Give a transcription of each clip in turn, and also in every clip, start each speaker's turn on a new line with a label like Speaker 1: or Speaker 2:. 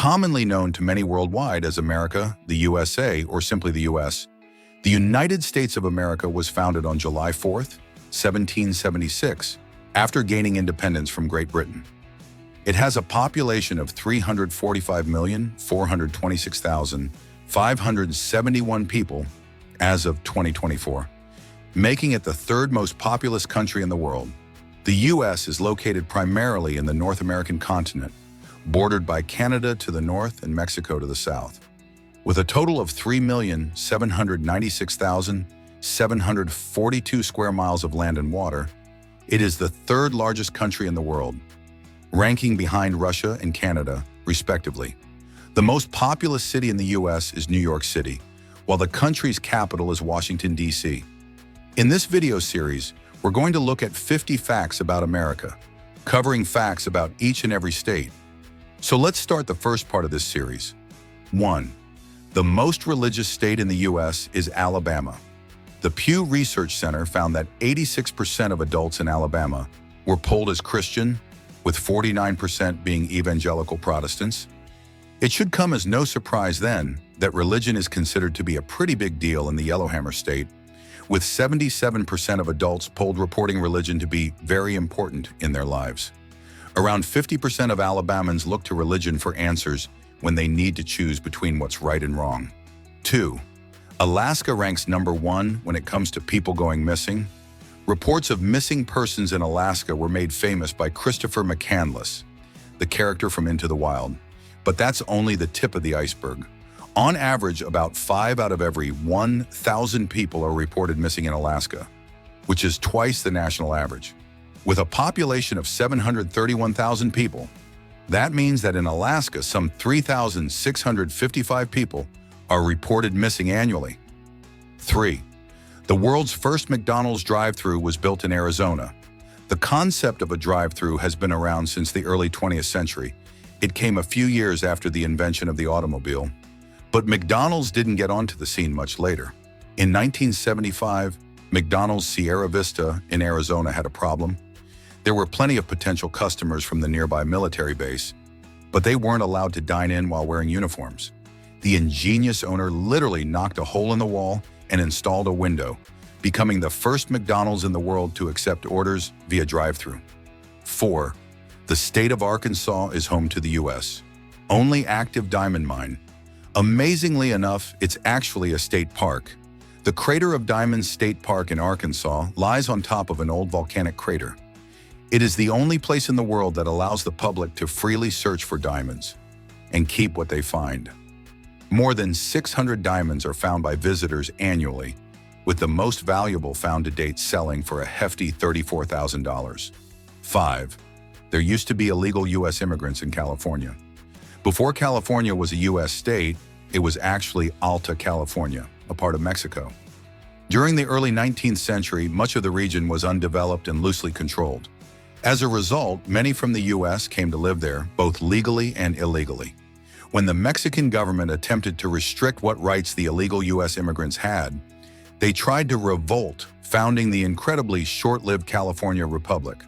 Speaker 1: Commonly known to many worldwide as America, the USA, or simply the US, the United States of America was founded on July 4th, 1776, after gaining independence from Great Britain. It has a population of 345,426,571 people as of 2024, making it the third most populous country in the world. The U.S. is located primarily in the North American continent, bordered by Canada to the north and Mexico to the south. With a total of 3,796,742 square miles of land and water, it is the third largest country in the world, ranking behind Russia and Canada, respectively. The most populous city in the U.S. is New York City, while the country's capital is Washington, D.C. In this video series, we're going to look at 50 facts about America, covering facts about each and every state. So let's start the first part of this series. 1. The most religious state in the U.S. is Alabama. The Pew Research Center found that 86% of adults in Alabama were polled as Christian, with 49% being evangelical Protestants. It should come as no surprise then that religion is considered to be a pretty big deal in the Yellowhammer State, with 77% of adults polled reporting religion to be very important in their lives. Around 50% of Alabamans look to religion for answers when they need to choose between what's right and wrong. 2. Alaska ranks number 1 when it comes to people going missing. Reports of missing persons in Alaska were made famous by Christopher McCandless, the character from Into the Wild. But that's only the tip of the iceberg. On average, about 5 out of every 1,000 people are reported missing in Alaska, which is twice the national average. With a population of 731,000 people, that means that in Alaska, some 3,655 people are reported missing annually. 3. The world's first McDonald's drive-thru was built in Arizona. The concept of a drive-thru has been around since the early 20th century. It came a few years after the invention of the automobile. But McDonald's didn't get onto the scene much later. In 1975, McDonald's Sierra Vista in Arizona had a problem. There were plenty of potential customers from the nearby military base, but they weren't allowed to dine in while wearing uniforms. The ingenious owner literally knocked a hole in the wall and installed a window, becoming the first McDonald's in the world to accept orders via drive-thru. 4. The state of Arkansas is home to the U.S. only active diamond mine. Amazingly enough, it's actually a state park. The Crater of Diamonds State Park in Arkansas lies on top of an old volcanic crater. It is the only place in the world that allows the public to freely search for diamonds and keep what they find. More than 600 diamonds are found by visitors annually, with the most valuable found to date selling for a hefty $34,000. 5. There used to be illegal U.S. immigrants in California. Before California was a U.S. state, it was actually Alta California, a part of Mexico. During the early 19th century, much of the region was undeveloped and loosely controlled. As a result, many from the U.S. came to live there, both legally and illegally. When the Mexican government attempted to restrict what rights the illegal U.S. immigrants had, they tried to revolt, founding the incredibly short-lived California Republic.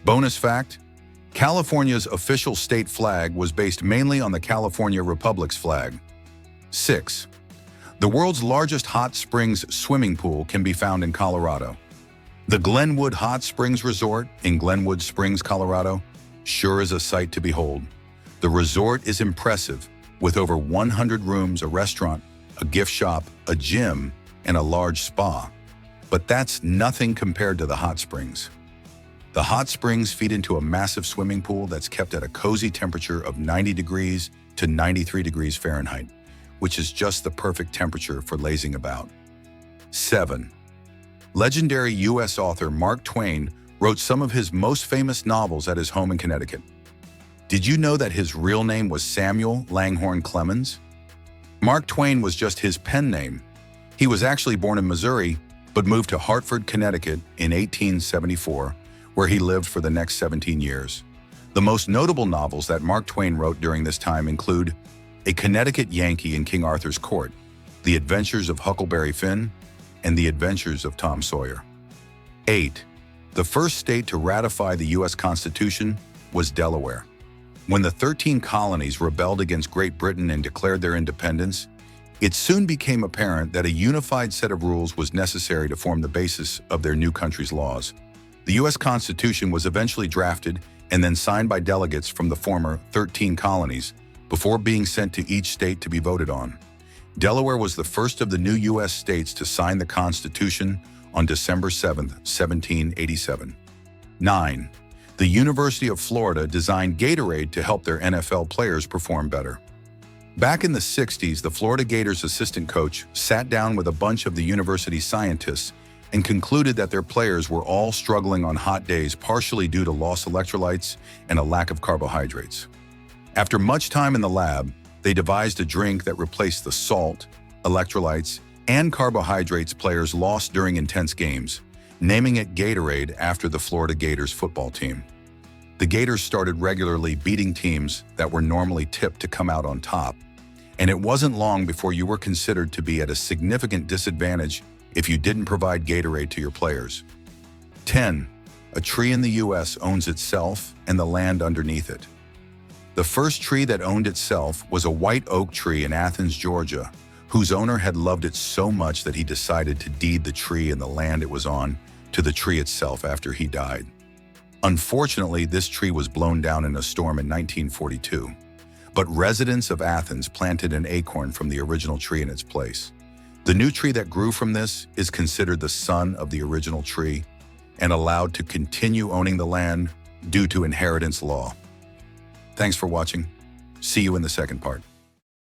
Speaker 1: Bonus fact: California's official state flag was based mainly on the California Republic's flag. 6. The world's largest hot springs swimming pool can be found in Colorado. The Glenwood Hot Springs Resort in Glenwood Springs, Colorado, sure is a sight to behold. The resort is impressive, with over 100 rooms, a restaurant, a gift shop, a gym, and a large spa. But that's nothing compared to the hot springs. The hot springs feed into a massive swimming pool that's kept at a cozy temperature of 90 degrees to 93 degrees Fahrenheit, which is just the perfect temperature for lazing about. 7. Legendary U.S. author Mark Twain wrote some of his most famous novels at his home in Connecticut. Did you know that his real name was Samuel Langhorne Clemens? Mark Twain was just his pen name. He was actually born in Missouri, but moved to Hartford, Connecticut in 1874, where he lived for the next 17 years. The most notable novels that Mark Twain wrote during this time include A Connecticut Yankee in King Arthur's Court, The Adventures of Huckleberry Finn, and The Adventures of Tom Sawyer. 8. The first state to ratify the U.S. Constitution was Delaware. When the 13 colonies rebelled against Great Britain and declared their independence, it soon became apparent that a unified set of rules was necessary to form the basis of their new country's laws. The U.S. Constitution was eventually drafted and then signed by delegates from the former 13 colonies before being sent to each state to be voted on. Delaware was the first of the new U.S. states to sign the Constitution on December 7, 1787. 9. The University of Florida designed Gatorade to help their NFL players perform better. Back in the 60s, the Florida Gators assistant coach sat down with a bunch of the university scientists and concluded that their players were all struggling on hot days partially due to lost electrolytes and a lack of carbohydrates. After much time in the lab, they devised a drink that replaced the salt, electrolytes, and carbohydrates players lost during intense games, naming it Gatorade after the Florida Gators football team. The Gators started regularly beating teams that were normally tipped to come out on top, and it wasn't long before you were considered to be at a significant disadvantage if you didn't provide Gatorade to your players. 10. A tree in the U.S. owns itself and the land underneath it. The first tree that owned itself was a white oak tree in Athens, Georgia, whose owner had loved it so much that he decided to deed the tree and the land it was on to the tree itself after he died. Unfortunately, this tree was blown down in a storm in 1942, but residents of Athens planted an acorn from the original tree in its place. The new tree that grew from this is considered the son of the original tree and allowed to continue owning the land due to inheritance law. Thanks for watching. See you in the second part.